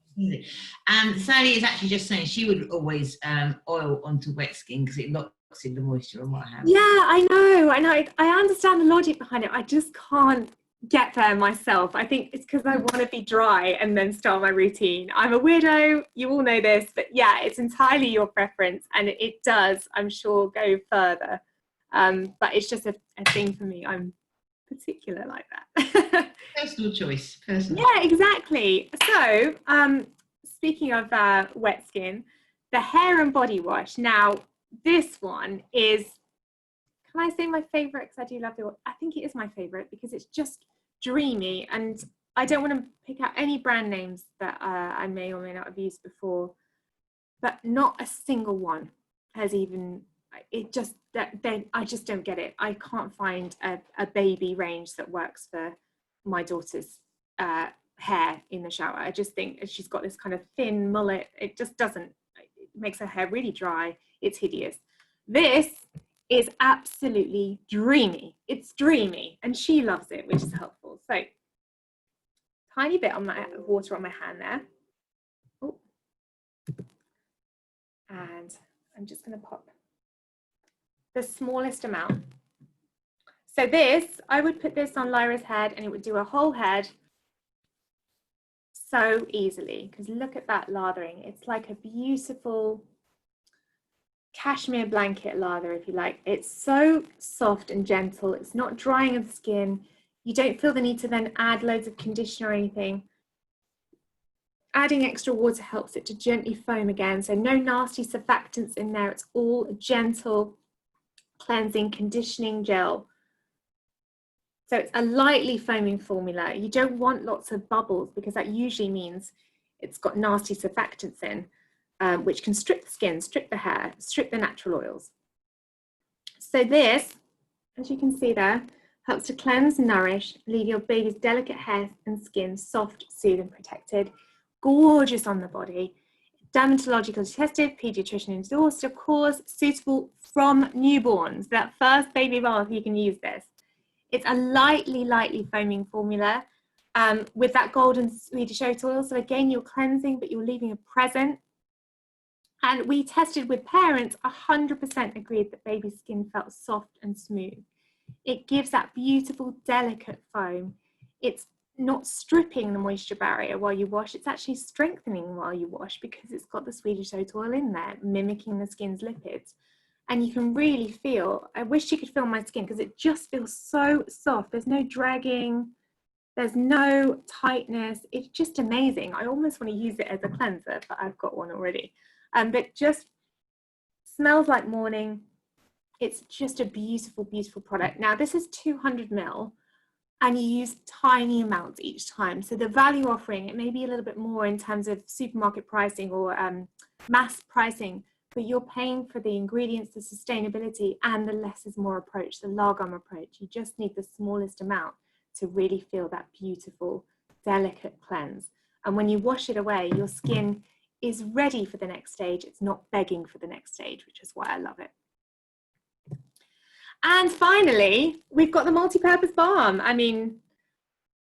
Sally is actually just saying she would always oil onto wet skin because it locks in the moisture and what have you. Yeah, I know. I understand the logic behind it. I just can't get there myself. I think it's because I want to be dry and then start my routine. I'm a weirdo. You all know this, but yeah, it's entirely your preference, and it does, I'm sure, go further. But it's just a thing for me. I'm particular like that. Personal choice. Personal. Yeah, exactly. So speaking of wet skin, the hair and body wash. Now this one is, can I say my favorite? Because I do love it. I think it is my favorite because it's just dreamy, and I don't want to pick out any brand names that I may or may not have used before, but not a single one has even, it just, I just don't get it. I can't find a baby range that works for my daughter's hair in the shower. I just think she's got this kind of thin mullet. It just doesn't, it makes her hair really dry. It's hideous. This is absolutely dreamy. It's dreamy, and she loves it, which is helpful. So tiny bit of water on my hand there. Oh. And I'm just going to pop the smallest amount. So this, I would put this on Lyra's head and it would do a whole head so easily, because look at that lathering. It's like a beautiful cashmere blanket lather, if you like. It's so soft and gentle. It's not drying of the skin. You don't feel the need to then add loads of conditioner or anything. Adding extra water helps it to gently foam again. So no nasty surfactants in there. It's all a gentle cleansing conditioning gel. So it's a lightly foaming formula. You don't want lots of bubbles because that usually means it's got nasty surfactants in, which can strip the skin, strip the hair, strip the natural oils. So this, as you can see there, helps to cleanse, nourish, leave your baby's delicate hair and skin soft, soothed and protected. Gorgeous on the body. Dermatologically tested, pediatrician endorsed, of course, suitable from newborns. That first baby bath, you can use this. It's a lightly foaming formula with that golden Swedish oat oil. So again, you're cleansing, but you're leaving a present. And we tested with parents, 100% agreed that baby's skin felt soft and smooth. It gives that beautiful, delicate foam. It's not stripping the moisture barrier while you wash, it's actually strengthening while you wash because it's got the Swedish oat oil in there, mimicking the skin's lipids. And you can really feel, I wish you could feel my skin because it just feels so soft. There's no dragging, there's no tightness. It's just amazing. I almost want to use it as a cleanser, but I've got one already. But just smells like morning. It's just a beautiful, beautiful product. Now this is 200 ml and you use tiny amounts each time. So the value offering, it may be a little bit more in terms of supermarket pricing or mass pricing, but you're paying for the ingredients, the sustainability, and the less is more approach, the Lagom approach. You just need the smallest amount to really feel that beautiful, delicate cleanse. And when you wash it away, your skin is ready for the next stage. It's not begging for the next stage, which is why I love it. And finally, we've got the multi-purpose balm. I mean,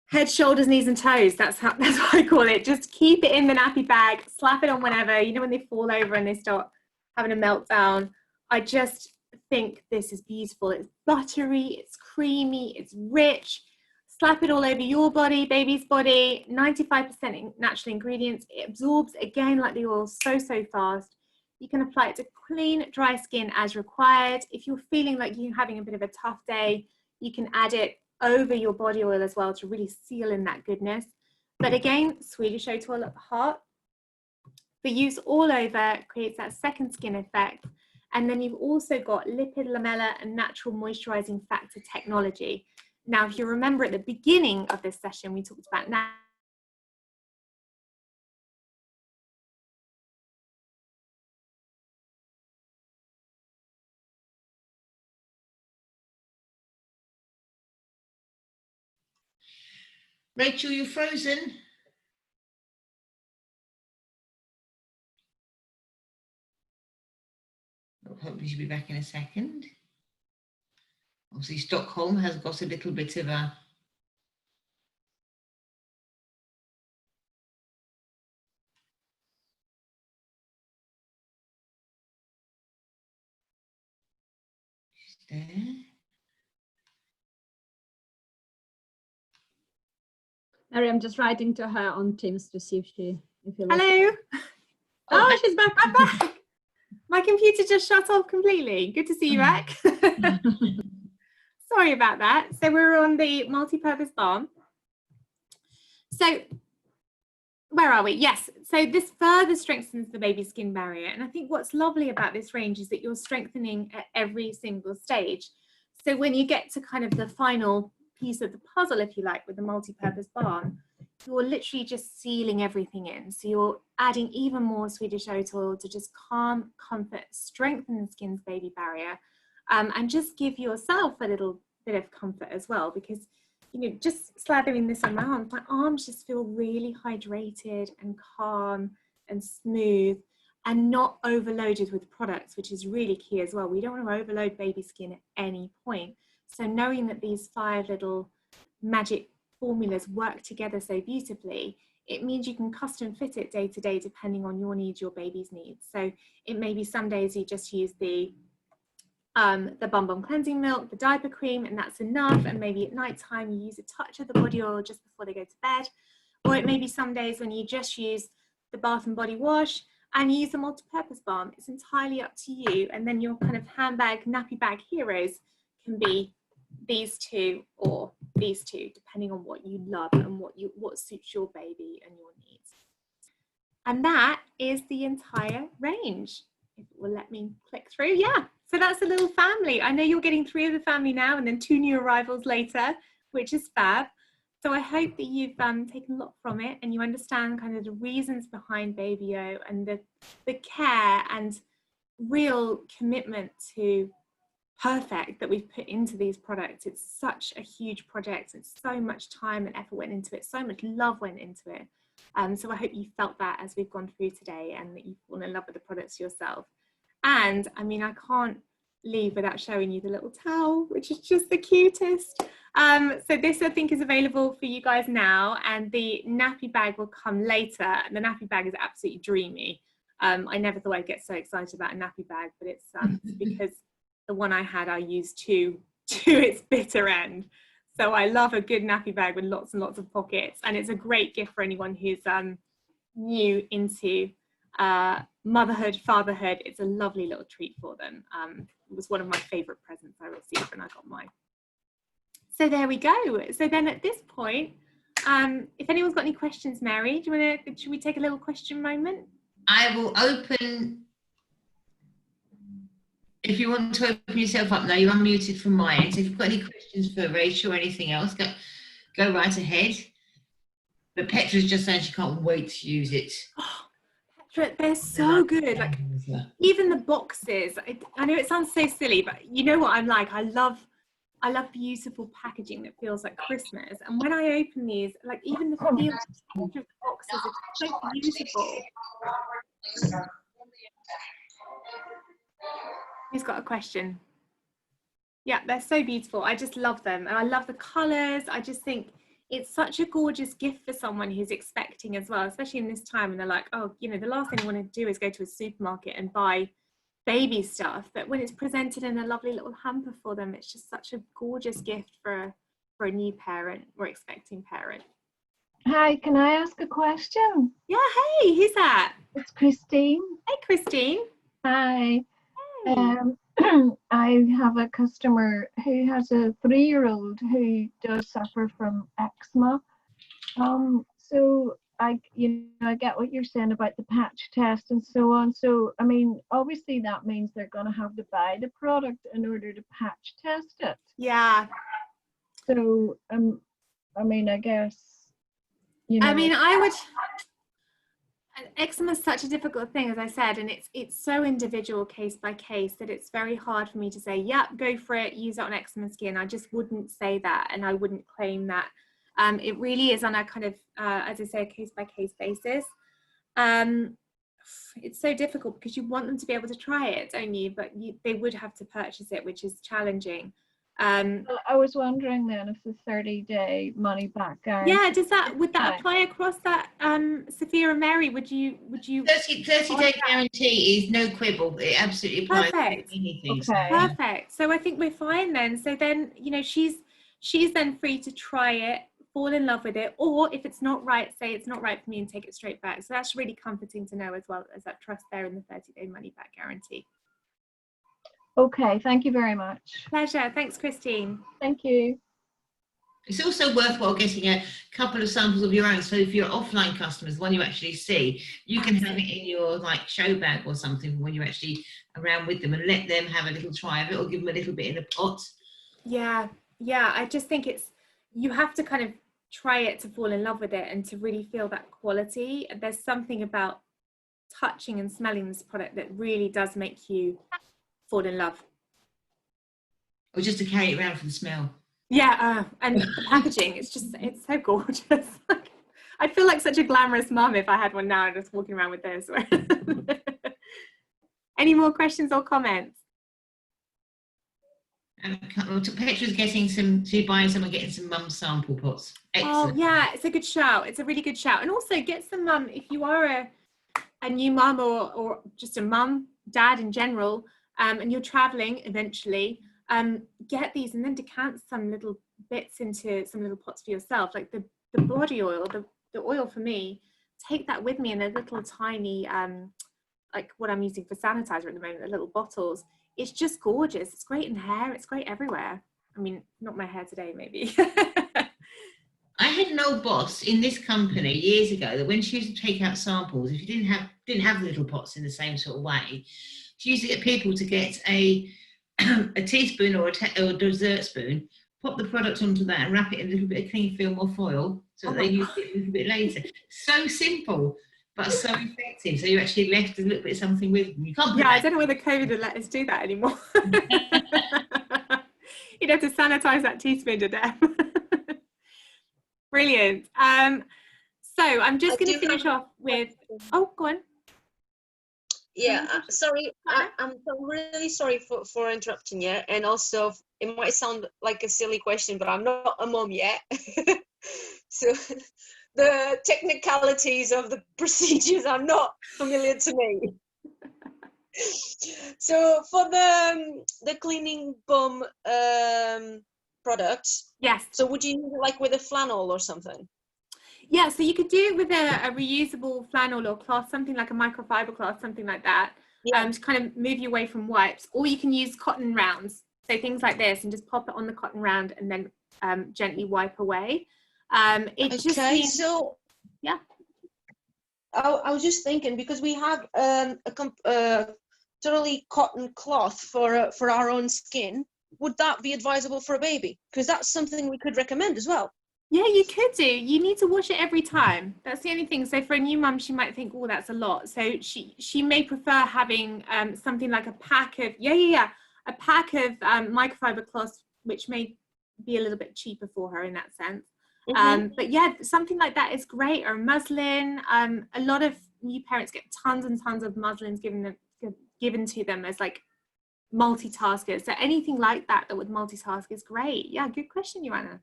head, shoulders, knees and toes. That's what I call it. Just keep it in the nappy bag, slap it on whenever, you know, when they fall over and they start having a meltdown. I just think this is beautiful. It's buttery, it's creamy, it's rich. Slap it all over your body, baby's body, 95% natural ingredients. It absorbs again like the oil so fast. You can apply it to clean, dry skin as required. If you're feeling like you're having a bit of a tough day, you can add it over your body oil as well to really seal in that goodness. But again, Swedish oat oil at the heart. The use all over creates that second skin effect. And then you've also got lipid lamella and natural moisturizing factor technology. Now, if you remember at the beginning of this session, we talked about now. Rachel, you're frozen. Hopefully she'll be back in a second. Obviously, Stockholm has got a little bit of a... She's there. Mary, I'm just writing to her on Teams to see if you Hello. Oh, she's back. I'm back. My computer just shut off completely. Good to see you back. Sorry about that. So we're on the multi-purpose balm. So where are we? Yes. So this further strengthens the baby's skin barrier. And I think what's lovely about this range is that you're strengthening at every single stage. So when you get to kind of the final piece of the puzzle, if you like, with the multi-purpose balm, you're literally just sealing everything in. So you're adding even more Swedish oat oil to just calm, comfort, strengthen the skin's baby barrier, and just give yourself a little bit of comfort as well, because, you know, just slathering this on my arms just feel really hydrated and calm and smooth and not overloaded with products, which is really key as well. We don't want to overload baby skin at any point. So knowing that these 5 little magic formulas work together so beautifully, it means you can custom fit it day to day depending on your needs, your baby's needs. So it may be some days you just use the Bum Bum cleansing milk, the diaper cream, and that's enough. And maybe at night time you use a touch of the body oil just before they go to bed. Or it may be some days when you just use the bath and body wash and use the multi-purpose balm. It's entirely up to you. And then your kind of handbag, nappy bag heroes can be these 2 or these 2, depending on what you love and what suits your baby and your needs. And that is the entire range. If it will let me click through. Yeah, so that's a little family. I know you're getting 3 of the family now and then 2 new arrivals later, which is fab. So I hope that you've taken a lot from it and you understand kind of the reasons behind Baby-O and the care and real commitment to perfect that we've put into these products. It's such a huge project. It's so much time and effort went into it. So much love went into it. So I hope you felt that as we've gone through today and that you've fallen in love with the products yourself. And I mean, I can't leave without showing you the little towel, which is just the cutest. So this I think is available for you guys now, and the nappy bag will come later. And the nappy bag is absolutely dreamy. I never thought I'd get so excited about a nappy bag, but it's because the one I had, I used to its bitter end. So I love a good nappy bag with lots and lots of pockets, and it's a great gift for anyone who's new into motherhood, fatherhood. It's a lovely little treat for them. It was one of my favorite presents I received when I got mine. So there we go. So then at this point, if anyone's got any questions, Mary, do you want to, should we take a little question moment? I will open. If you want to open yourself up now, you're unmuted from my end. So if you've got any questions for Rachel or anything else, go right ahead. But Petra's just saying she can't wait to use it. Oh, Petra, they're so good. Like even the boxes. I know it sounds so silly, but you know what I'm like. I love I love beautiful packaging that feels like Christmas. And when I open these, like even the feel of the boxes are so beautiful. Who's got a question? Yeah, they're so beautiful. I just love them. And I love the colors. I just think it's such a gorgeous gift for someone who's expecting as well, especially in this time. And they're like, oh, you know, the last thing I want to do is go to a supermarket and buy baby stuff, but when it's presented in a lovely little hamper for them, it's just such a gorgeous gift for a new parent or expecting parent. Hi, can I ask a question? Yeah, hey, who's that? It's Christine. Hey, Christine. Hi. Hey. I have a customer who has a 3-year-old who does suffer from eczema. So I get what you're saying about the patch test and so on. So, I mean, obviously that means they're going to have to buy the product in order to patch test it. Yeah. So, I mean, I guess, you know. I mean, eczema is such a difficult thing, as I said, and it's so individual case by case that it's very hard for me to say, yeah, go for it, use it on eczema skin. I just wouldn't say that, and I wouldn't claim that. It really is on a kind of, as I say, a case-by-case basis. It's so difficult because you want them to be able to try it, don't you? But they would have to purchase it, which is challenging. Well, I was wondering then if the 30-day money back guarantee. Yeah, would that apply across that, Sophia and Mary? Would you 30-day guarantee is no quibble. It absolutely applies to anything. Okay. Perfect. So I think we're fine then. So then, you know, she's then free to try it, fall in love with it, or if it's not right, say it's not right for me and take it straight back. So that's really comforting to know, as well as that trust there in the 30-day money back guarantee. Okay, thank you very much. Pleasure. Thanks, Christine. Thank you. It's also worthwhile getting a couple of samples of your own. So if you're offline customers, one you actually see, you can have it in your like show bag or something when you're actually around with them, and let them have a little try of it, or give them a little bit in a pot. Yeah. I just think you have to kind of try it to fall in love with it and to really feel that quality. There's something about touching and smelling this product that really does make you fall in love. Or just to carry it around for the smell. Yeah, and the packaging, it's so gorgeous. I'd feel like such a glamorous mum if I had one now and just walking around with this. Any more questions or comments? Petra's buying some and getting some mum sample pots. Excellent. Oh yeah, it's a good shout. It's a really good shout. And also get some if you are a new mum or just a mum, dad in general, and you're traveling eventually, get these and then decant some little bits into some little pots for yourself, like the body oil, the oil for me. Take that with me in a little tiny, like what I'm using for sanitizer at the moment, the little bottles. It's just gorgeous. It's great in hair. It's great everywhere. I mean, not my hair today, maybe. I had an old boss in this company years ago that when she used to take out samples, if you didn't have little pots in the same sort of way, she used to get people to get a teaspoon or a dessert spoon, pop the product onto that and wrap it in a little bit of cling film or foil so that they used it a little bit later. So simple, but so effective. So you actually left a little bit of something with them. You can't. Yeah, I don't know whether COVID would let us do that anymore. You'd have to sanitize that teaspoon to death. Brilliant. So I'm just going to finish off with. Oh, go on. Yeah, sorry. I'm really sorry for interrupting you. And also, it might sound like a silly question, but I'm not a mom yet. So the technicalities of the procedures are not familiar to me. So for the cleaning bum products, yes. So would you use it like with a flannel or something? Yeah, so you could do it with a reusable flannel or cloth, something like a microfiber cloth, something like that, to kind of move you away from wipes. Or you can use cotton rounds, so things like this, and just pop it on the cotton round and then gently wipe away. So yeah. I was just thinking, because we have a totally cotton cloth for our own skin. Would that be advisable for a baby? Because that's something we could recommend as well. Yeah, you could do. You need to wash it every time. That's the only thing. So for a new mum, she might think, oh, that's a lot. So she may prefer having something like a pack of, a pack of microfiber cloths which may be a little bit cheaper for her in that sense. Mhm. But yeah, something like that is great. Or muslin. A lot of new parents get tons and tons of muslins given to them as like multitaskers. So anything like that would multitask is great. Yeah, good question, Joanna.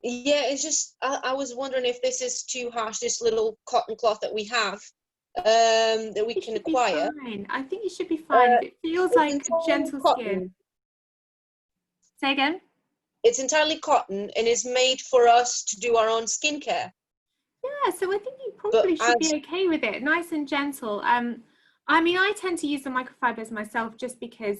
Yeah, it's just I was wondering if this is too harsh, this little cotton cloth that we have, that we can acquire. I think you should be fine. If it feels like entirely gentle cotton. skin. Say again? It's entirely cotton and is made for us to do our own skincare. Yeah, so I think you probably But should be okay with it. Nice and gentle. I mean, I tend to use the microfibers myself just because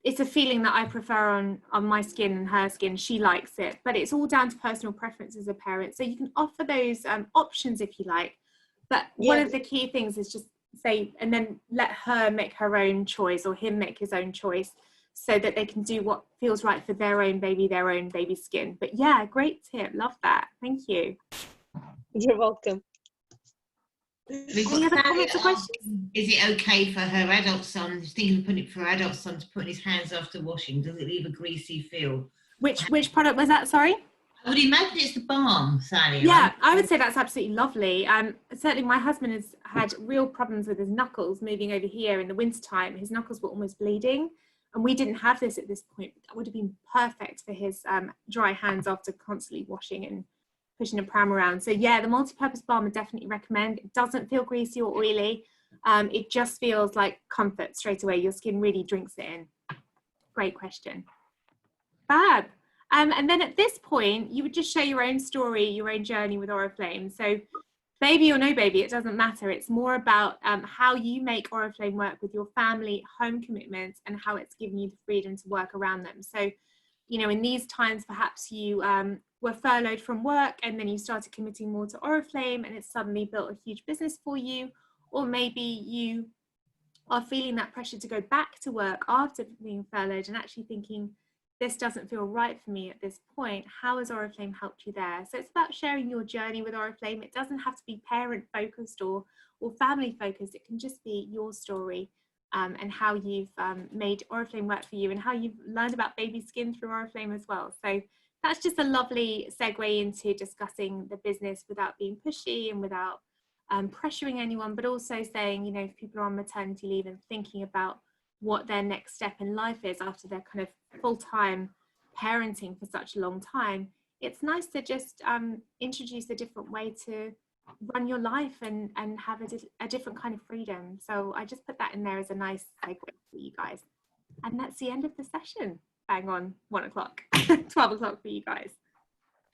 it's a feeling that I prefer on my skin and her skin. She likes it, but it's all down to personal preference as a parent. So you can offer those options if you like. But one of the key things is just say, and then let her make her own choice or him make his own choice so that they can do what feels right for their own baby skin. But yeah, great tip. Love that. Thank you. You're welcome. Any other comments or questions? Is it okay for her adult son, thinking of putting it for her adult son to put in his hands after washing? Does it leave a greasy feel? Which product was that, sorry? I would imagine it's the balm, Sally. Yeah, I would say that's absolutely lovely. Certainly my husband has had real problems with his knuckles moving over here in the wintertime. His knuckles were almost bleeding, and we didn't have this at this point. That would have been perfect for his dry hands after constantly washing and pushing a pram around. So yeah, the multi-purpose balm I definitely recommend. It doesn't feel greasy or oily. It just feels like comfort straight away. Your skin really drinks it in. Great question. Fab. And then at this point, you would just share your own story, your own journey with Oriflame. So baby or no baby, it doesn't matter. It's more about how you make Oriflame work with your family, home commitments, and how it's given you the freedom to work around them. So, you know, in these times, perhaps you were furloughed from work and then you started committing more to Oriflame and it's suddenly built a huge business for you. Or maybe you are feeling that pressure to go back to work after being furloughed and actually thinking, this doesn't feel right for me at this point. How has Oriflame helped you there? So it's about sharing your journey with Oriflame. It doesn't have to be parent focused or family focused. It can just be your story and how you've made Oriflame work for you and how you've learned about baby skin through Oriflame as well. So that's just a lovely segue into discussing the business without being pushy and without pressuring anyone, but also saying, you know, if people are on maternity leave and thinking about what their next step in life is after they're kind of full-time parenting for such a long time, it's nice to just introduce a different way to run your life and have a different kind of freedom. So I just put that in there as a nice segue for you guys. And that's the end of the session. Bang on 1 o'clock, 12 o'clock for you guys.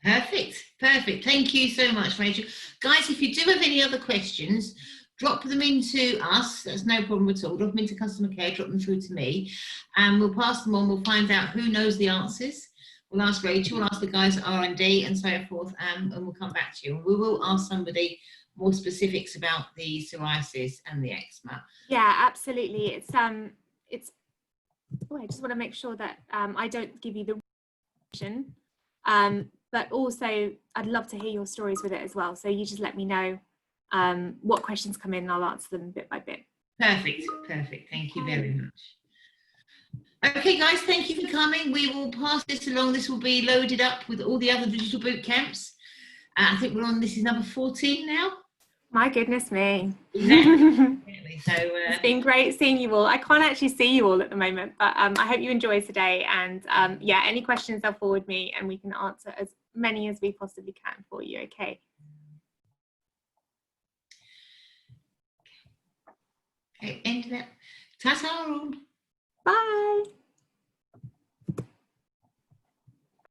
Perfect. Thank you so much, Rachel. Guys, if you do have any other questions, drop them into us. That's no problem at all. Drop them into customer care, drop them through to me, and we'll pass them on. We'll find out who knows the answers. We'll ask Rachel, we'll ask the guys at R&D and so forth, and we'll come back to you. And we will ask somebody more specifics about the psoriasis and the eczema. Yeah, absolutely. It's I just want to make sure that I don't give you the information. But also I'd love to hear your stories with it as well. So you just let me know what questions come in and I'll answer them bit by bit. Perfect. Thank you very much. Okay, guys, thank you for coming. We will pass this along. This will be loaded up with all the other digital boot camps. I think we're on, this is number 14 now. My goodness me. Exactly. So, it's been great seeing you all. I can't actually see you all at the moment, but I hope you enjoy today. And yeah, any questions they'll forward me and we can answer as many as we possibly can for you. Okay. Okay, end of that. Ta-ta. Bye.